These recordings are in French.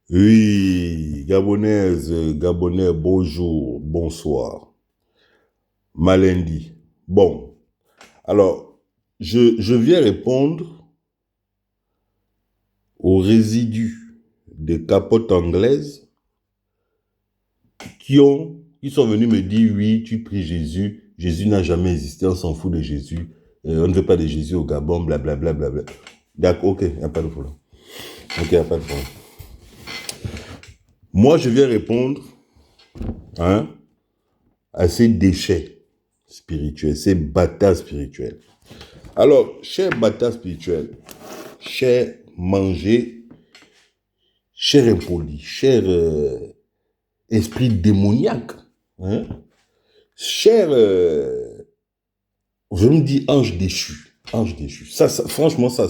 Oui, Gabonaise, Gabonais, bonjour, bonsoir, Malendi. Bon, alors, je viens répondre aux résidus des capotes anglaises qui sont venus me dire, oui, tu pries Jésus, Jésus n'a jamais existé, on s'en fout de Jésus, on ne veut pas de Jésus au Gabon, blablabla. Bla, bla, bla. D'accord, ok, il n'y a pas de problème. Ok, il n'y a pas de problème. Moi, je viens répondre, hein, à ces déchets spirituels, ces bâtards spirituels. Alors, cher bâtard spirituel, cher manger, cher impoli, cher esprit démoniaque, hein, cher, je me dis ange déchu, ange déchu. Franchement, je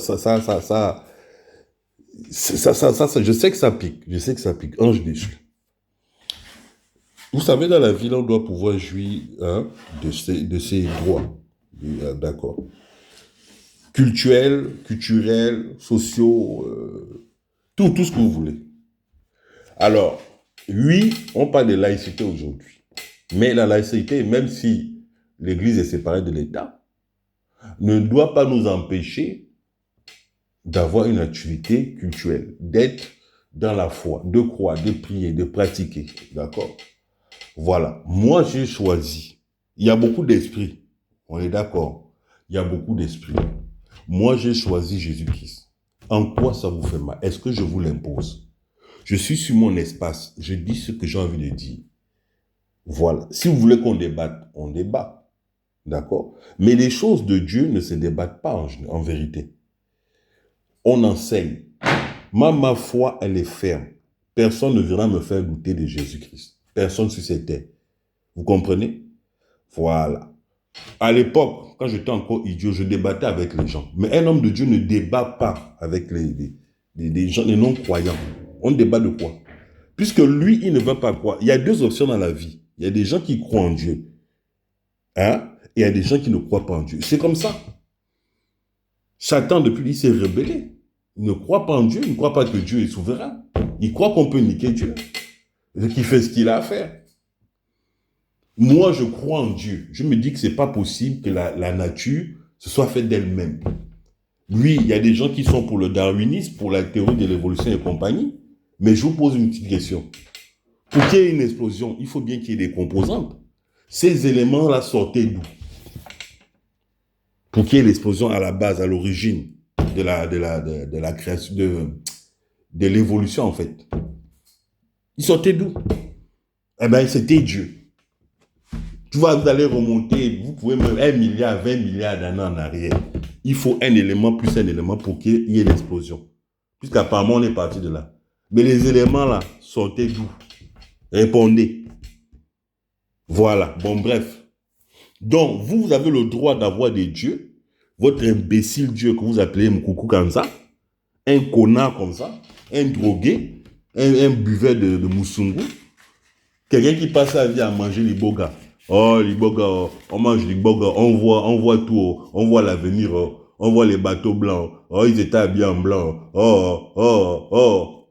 sais que ça pique, je sais que ça pique, ange déchu. Vous savez, dans la vie, on doit pouvoir jouir, hein, de ses droits, d'accord, culturels, sociaux, tout ce que vous voulez. Alors, oui, on parle de laïcité aujourd'hui. Mais la laïcité, même si l'Église est séparée de l'État, ne doit pas nous empêcher d'avoir une activité culturelle, d'être dans la foi, de croire, de prier, de pratiquer. D'accord? Voilà. Moi, j'ai choisi. Il y a beaucoup d'esprits. On est d'accord? Il y a beaucoup d'esprits. Moi, j'ai choisi Jésus-Christ. En quoi ça vous fait mal? Est-ce que je vous l'impose? Je suis sur mon espace. Je dis ce que j'ai envie de dire. Voilà. Si vous voulez qu'on débatte, on débat. D'accord? Mais les choses de Dieu ne se débattent pas en vérité. On enseigne. Ma foi, elle est ferme. Personne ne viendra me faire goûter de Jésus-Christ. Personne sur cette terre. Vous comprenez? Voilà. À l'époque, quand j'étais encore idiot, je débattais avec les gens. Mais un homme de Dieu ne débat pas avec les gens, les non-croyants. On débat de quoi? Puisque lui, il ne veut pas croire. Il y a deux options dans la vie. Il y a des gens qui croient en Dieu. Hein? Et il y a des gens qui ne croient pas en Dieu. C'est comme ça. Satan, depuis, il s'est rebellé. Il ne croit pas en Dieu. Il ne croit pas que Dieu est souverain. Il croit qu'on peut niquer Dieu. Et qu'il fait ce qu'il a à faire. Moi, je crois en Dieu. Je me dis que ce n'est pas possible que la nature se soit faite d'elle-même. Oui, il y a des gens qui sont pour le darwinisme, pour la théorie de l'évolution et compagnie. Mais je vous pose une petite question. Pour qu'il y ait une explosion, il faut bien qu'il y ait des composantes. Ces éléments-là sortaient d'où? Pour qu'il y ait l'explosion à la base, à l'origine de la création, de l'évolution en fait. Ils sortaient d'où? Eh bien, c'était Dieu. Tu vois, vous allez remonter, vous pouvez même 1 milliard, 20 milliards d'années en arrière. Il faut un élément plus un élément pour qu'il y ait l'explosion. Puisqu'apparemment, on est parti de là. Mais les éléments là sortaient d'où? Répondez. Voilà. Bon, bref. Donc, vous avez le droit d'avoir des dieux. Votre imbécile dieu que vous appelez Mkoukou Kanza, un connard comme ça, un drogué, un buveur de moussoungou, quelqu'un qui passe sa vie à manger les bogas. Oh, les bogas, on mange les bogas, on voit tout, on voit l'avenir, on voit les bateaux blancs. Oh, ils étaient habillés en blanc. Oh, oh, oh.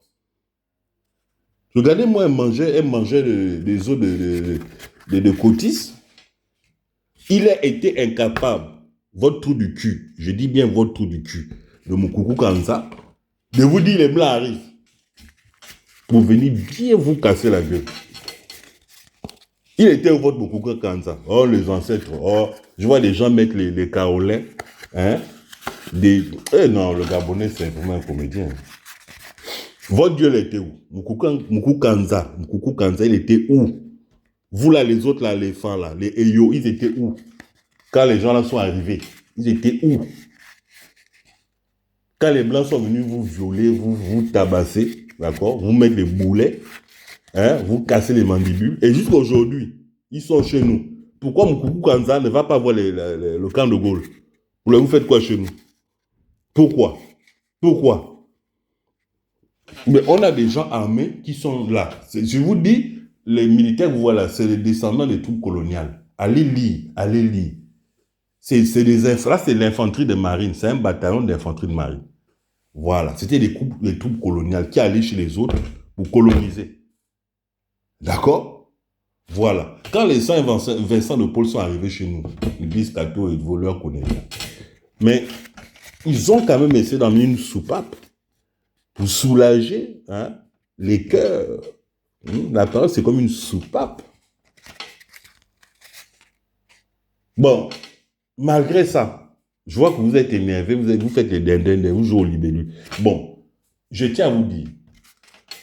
Regardez-moi un mangeur des os de cotis. Il a été incapable, votre trou du cul, je dis bien votre trou du cul, de Mukoko Kanza, de vous dire les blancs arrivent pour venir bien vous casser la gueule. Il était au vote Mukoko Kanza. Oh, les ancêtres, oh, je vois des gens mettre les Carolins, hein, non, le Gabonais, c'est vraiment un comédien. Votre Dieu, il était où? Mukoko Kanza, il était où? Vous là, les autres là, les fans là, les Eyo, ils étaient où? Quand les gens là sont arrivés, ils étaient où? Quand les blancs sont venus vous violer, vous tabasser, d'accord, vous mettre des boulets, hein, vous casser les mandibules, et jusqu'à aujourd'hui, ils sont chez nous. Pourquoi Mukoko Kanza ne va pas voir le camp de Gaulle? Vous faites quoi chez nous? Pourquoi? Pourquoi? Mais on a des gens armés qui sont là. Je vous dis, les militaires, vous voilà, c'est les descendants des troupes coloniales. Allez lire, allez lire. Là, c'est l'infanterie de marine. C'est un bataillon d'infanterie de marine. Voilà. C'était les troupes coloniales qui allaient chez les autres pour coloniser. D'accord? Voilà. Quand les saints Vincent de Paul sont arrivés chez nous, l'église catholique et de voleurs connaît bien. Mais ils ont quand même essayé d'emmener une soupape pour soulager les cœurs. La parole, c'est comme une soupape. Bon, malgré ça, je vois que vous êtes énervé, vous faites les dindins, vous jouez au libellule. Bon, je tiens à vous dire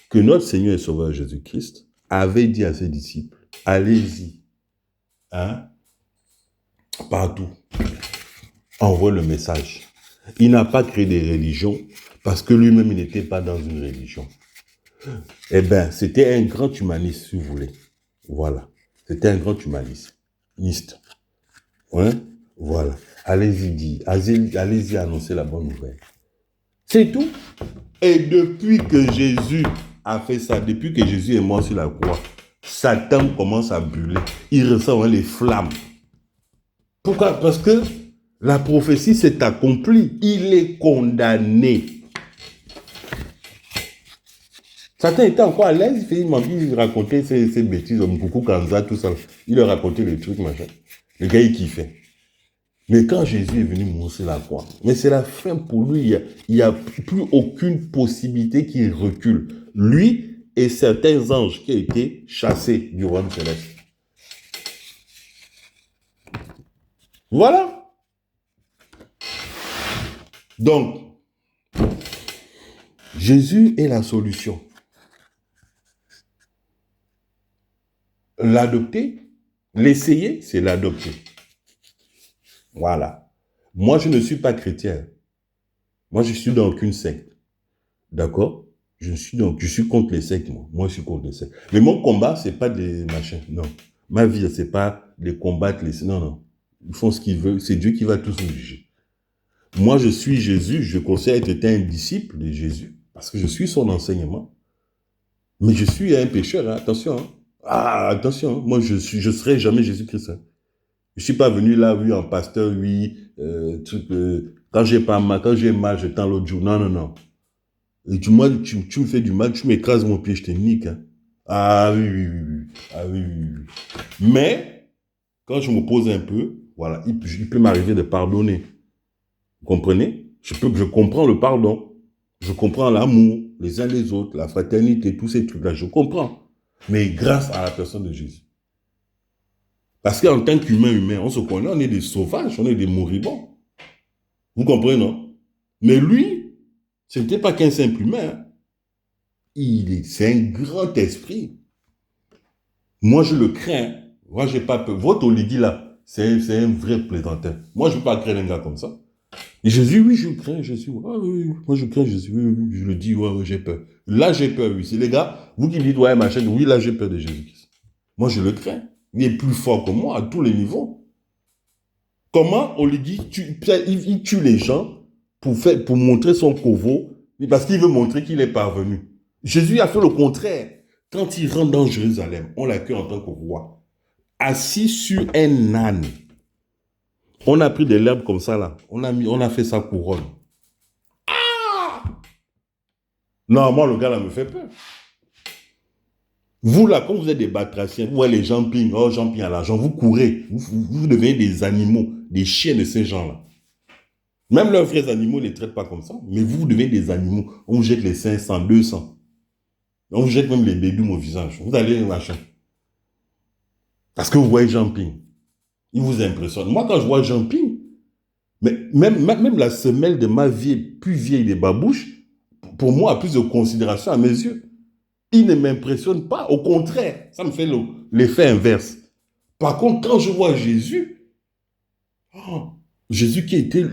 que notre Seigneur et Sauveur Jésus-Christ avait dit à ses disciples, allez-y, partout, envoie le message. Il n'a pas créé des religions parce que lui-même, il n'était pas dans une religion. Eh bien, c'était un grand humaniste, si vous voulez. Voilà. C'était un grand humaniste. Voilà. Allez-y dire, allez-y annoncer la bonne nouvelle. C'est tout. Et depuis que Jésus a fait ça, depuis que Jésus est mort sur la croix, Satan commence à brûler. Il ressent les flammes. Pourquoi? Parce que la prophétie s'est accomplie. Il est condamné. Satan était encore à l'aise, il racontait ses bêtises, coucou Kanza, tout ça. Il leur racontait les trucs, machin. Le gars, il kiffait. Mais quand Jésus est venu mourir sur la croix, mais c'est la fin pour lui, il n'y a plus aucune possibilité qu'il recule. Lui et certains anges qui ont été chassés du royaume céleste. Voilà. Donc, Jésus est la solution. L'adopter, l'essayer, c'est l'adopter. Voilà. Moi, je ne suis pas chrétien. Moi, je suis dans aucune secte. D'accord? Je suis contre les sectes, moi. Moi, je suis contre les sectes. Mais mon combat, c'est pas des machins. Non. Ma vie, c'est pas de combattre les... Non. Ils font ce qu'ils veulent. C'est Dieu qui va tous nous juger. Moi, je suis Jésus. Je considère être un disciple de Jésus. Parce que je suis son enseignement. Mais je suis un pécheur, hein. Attention, hein. Attention, moi je serai jamais Jésus-Christ. Hein. Je suis pas venu là, oui, en pasteur, oui, quand j'ai mal, je tends l'autre jour. Non. Et moi, tu me fais du mal, tu m'écrases mon pied, je te nique. Hein. Ah oui. Mais, quand je me pose un peu, voilà, il peut m'arriver de pardonner. Vous comprenez? Je comprends le pardon. Je comprends l'amour, les uns les autres, la fraternité, tous ces trucs-là, je comprends. Mais grâce à la personne de Jésus. Parce qu'en tant qu'humain, on se connaît, on est des sauvages, on est des moribonds. Vous comprenez, non? Mais lui, ce n'était pas qu'un simple humain. Hein. C'est un grand esprit. Moi, je le crains. Moi, je n'ai pas peur. Votre Oligi, là, c'est un vrai plaisantin. Moi, je ne veux pas craindre un gars comme ça. Et Jésus, oui, je crains Jésus. Ah, oui, moi, je crains Jésus. Oui, je le dis, ouais, j'ai peur. Là, j'ai peur, oui. C'est les gars, vous qui dites, ouais, machin, oui, là, j'ai peur de Jésus-Christ. Moi, je le crains. Il est plus fort que moi à tous les niveaux. Comment on lui dit, il tue les gens pour montrer son covo, parce qu'il veut montrer qu'il est parvenu. Jésus a fait le contraire. Quand il rentre dans Jérusalem, on l'accueille en tant que roi, assis sur un âne. On a pris des l'herbe comme ça là, on a fait sa couronne. Non, moi le gars là me fait peur. Vous là, quand vous êtes des batraciens, vous voyez les gens ping, gens ping à l'argent, vous courez, vous devenez des animaux, des chiens de ces gens-là. Même leurs vrais animaux ne les traitent pas comme ça, mais vous devenez des animaux. On vous jette les 500, 200. On vous jette même les bédoumes au visage. Vous allez les machin. Parce que vous voyez Jean Ping. Il vous impressionne. Moi, quand je vois Jean Ping, mais même la semelle de ma vie plus vieille des babouches, pour moi, a plus de considération à mes yeux. Il ne m'impressionne pas. Au contraire, ça me fait l'effet inverse. Par contre, quand je vois Jésus, Jésus qui était,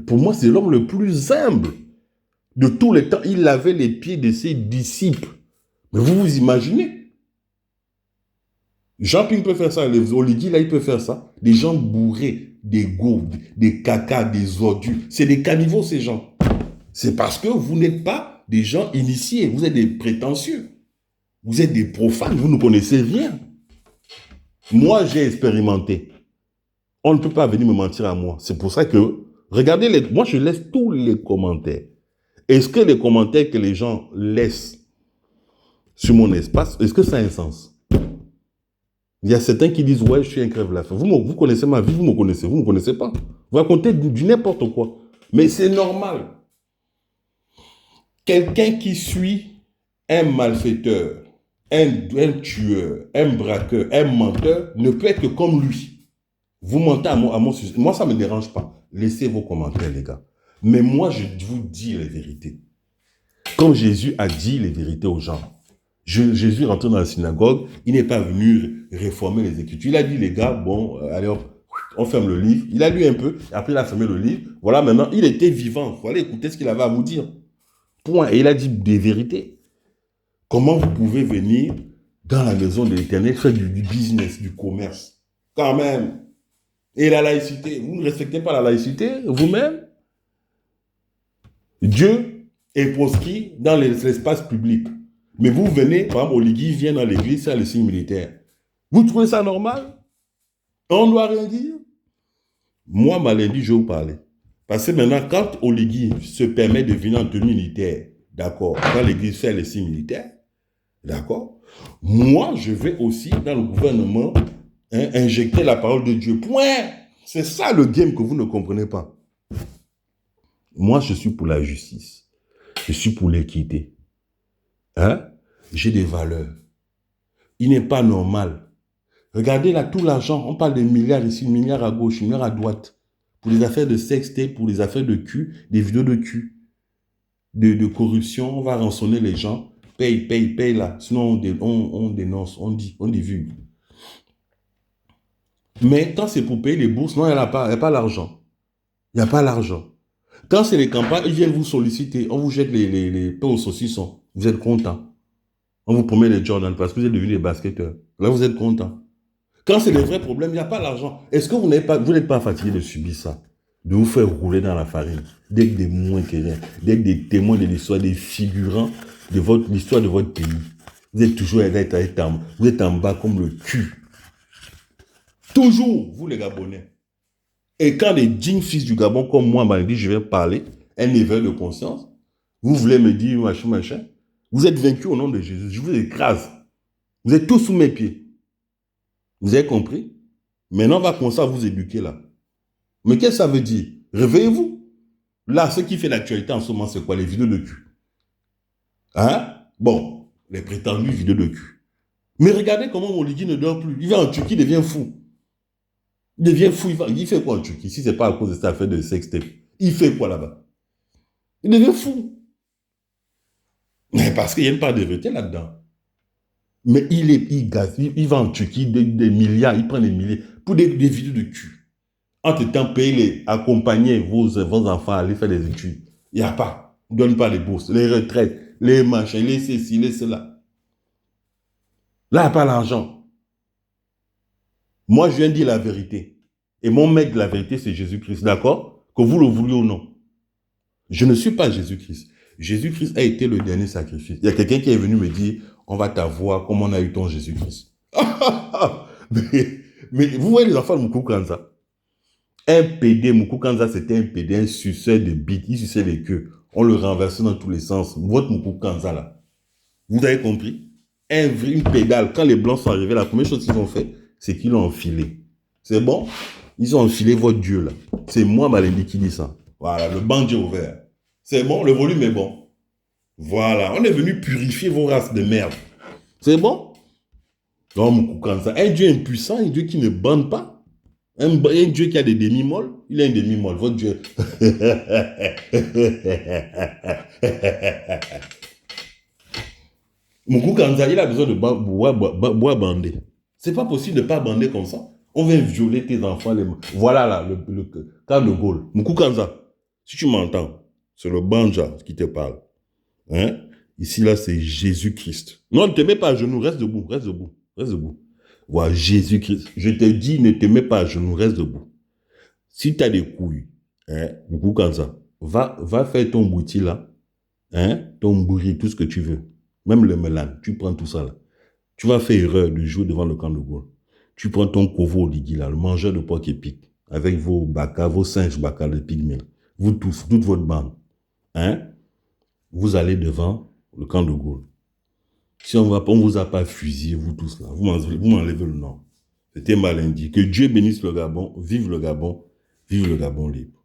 pour moi, c'est l'homme le plus humble de tous les temps. Il lavait les pieds de ses disciples. Mais vous imaginez? Jean-Ping peut faire ça. Les Oligi, là, il peut faire ça. Des gens bourrés, des gourdes, des cacas, des ordures. C'est des cannibaux, ces gens. C'est parce que vous n'êtes pas des gens initiés. Vous êtes des prétentieux. Vous êtes des profanes. Vous ne connaissez rien. Moi, j'ai expérimenté. On ne peut pas venir me mentir à moi. C'est pour ça que, regardez, moi, je laisse tous les commentaires. Est-ce que les commentaires que les gens laissent sur mon espace, est-ce que ça a un sens? Il y a certains qui disent, ouais, je suis un crève-la-faim. Vous connaissez ma vie, vous me connaissez, vous ne me connaissez pas. Vous racontez du n'importe quoi. Mais c'est normal. Quelqu'un qui suit un malfaiteur, un tueur, un braqueur, un menteur, ne peut être que comme lui. Vous mentez à mon sujet. Moi, ça ne me dérange pas. Laissez vos commentaires, les gars. Mais moi, je vous dis les vérités. Comme Jésus a dit les vérités aux gens. Jésus rentre dans la synagogue, il n'est pas venu réformer les Écritures. Il a dit, les gars, bon, allez hop, on ferme le livre. Il a lu un peu, après il a fermé le livre. Voilà, maintenant, il était vivant. Il fallait écouter ce qu'il avait à vous dire. Point. Et il a dit des vérités. Comment vous pouvez venir dans la maison de l'Éternel faire du business, du commerce? Quand même. Et la laïcité, vous ne respectez pas la laïcité vous-même? Dieu est proscrit dans l'espace public. Mais vous venez, par exemple, Oligui vient dans l'église faire le signe militaire. Vous trouvez ça normal? On ne doit rien dire? Moi, Malindi, je vais vous parler. Parce que maintenant, quand Oligui se permet de venir en tenue militaire, d'accord, dans l'église faire le signe militaire, d'accord, moi, je vais aussi, dans le gouvernement, injecter la parole de Dieu. Point. C'est ça le game que vous ne comprenez pas. Moi, je suis pour la justice. Je suis pour l'équité. Hein? J'ai des valeurs. Il n'est pas normal. Regardez là, tout l'argent, on parle de milliards ici, milliards à gauche, milliards à droite. Pour les affaires de sextape, pour les affaires de cul, des vidéos de cul, de corruption, on va rançonner les gens. Paye là. Sinon, on dénonce, on divulgue. Mais quand c'est pour payer les bourses, non, il n'y a pas l'argent. Il n'y a pas l'argent. Quand c'est les campagnes, ils viennent vous solliciter. On vous jette les pains aux saucissons. Vous êtes content. On vous promet les Jordan parce que vous êtes devenus des basketteurs. Là, vous êtes content. Quand c'est les vrais problèmes, il n'y a pas l'argent. Est-ce que vous n'êtes pas fatigué de subir ça? De vous faire rouler dans la farine? D'être des moins que rien. D'être des témoins de l'histoire, des figurants de l'histoire de votre pays. Vous êtes toujours vous êtes en bas comme le cul. Toujours, vous les Gabonais. Et quand les dignes fils du Gabon, comme moi, m'ont dit, je vais parler, un éveil de conscience, vous voulez me dire machin, vous êtes vaincus au nom de Jésus. Je vous écrase. Vous êtes tous sous mes pieds. Vous avez compris? Maintenant, on va commencer à vous éduquer là. Mais qu'est-ce que ça veut dire? Réveillez-vous. Là, ce qui fait l'actualité en ce moment, c'est quoi? Les vidéos de cul. Hein? Bon, les prétendues vidéos de cul. Mais regardez comment Oligui ne dort plus. Il va en Turquie, il devient fou. Il devient fou. Il fait quoi en Turquie? Si ce n'est pas à cause de cette affaire de sextape. Il fait quoi là-bas? Il devient fou. Mais parce qu'il n'y a pas de vérité là-dedans. Mais il va en Turquie des milliards, il prend des milliers pour des vidéos de cul. Entre-temps, accompagner vos enfants à aller faire des études. Il n'y a pas. On ne donne pas les bourses, les retraites, les machins, les ceci, les cela. Là, il n'y a pas l'argent. Moi, je viens de dire la vérité. Et mon maître de la vérité, c'est Jésus-Christ. D'accord? Que vous le vouliez ou non. Je ne suis pas Jésus-Christ. Jésus-Christ a été le dernier sacrifice. Il y a quelqu'un qui est venu me dire, on va t'avoir comme on a eu ton Jésus-Christ. mais vous voyez les enfants de Moukou Kanza. Un PD, Moukou Kanza, c'était un PD, un suceur de bites, il suçait les queues. On le renversait dans tous les sens. Votre Moukou Kanza, là. Vous avez compris? Une pédale. Quand les Blancs sont arrivés, la première chose qu'ils ont fait, c'est qu'ils l'ont enfilé. C'est bon? Ils ont enfilé votre Dieu, là. C'est moi, Malindi, qui dit ça. Voilà, le bandit ouvert. C'est bon, le volume est bon. Voilà, on est venu purifier vos races de merde. C'est bon? Non, Moukou Kanza. Un Dieu impuissant, un Dieu qui ne bande pas. Un Dieu qui a des demi-molles, il a une demi-molle, votre Dieu. Moukou Kanza, il a besoin de boire bander. C'est pas possible de ne pas bander comme ça. On vient violer tes enfants. Voilà là, le cas de Gaulle. Moukou Kanza, si tu m'entends, c'est le Banja qui te parle. Hein? Ici, là, c'est Jésus-Christ. Non, ne te mets pas à genoux, reste debout, reste debout, reste debout. Voilà, Jésus-Christ. Je te dis, ne te mets pas à genoux, reste debout. Si tu as des couilles, hein, beaucoup comme ça, va faire ton bouti là, hein, ton bourri, tout ce que tu veux. Même le mélan, tu prends tout ça là. Tu vas faire erreur de jouer devant le camp de Gaulle. Tu prends ton Kovo Oligui là, le mangeur de porc épic, avec vos baka, vos singes baka, les pygmées. Vous tous, toute votre bande, hein, vous allez devant le camp de Gaulle. Si on ne vous a pas fusillé, vous tous là, vous m'enlevez le nom. C'était mal indiqué. Que Dieu bénisse le Gabon, vive le Gabon libre.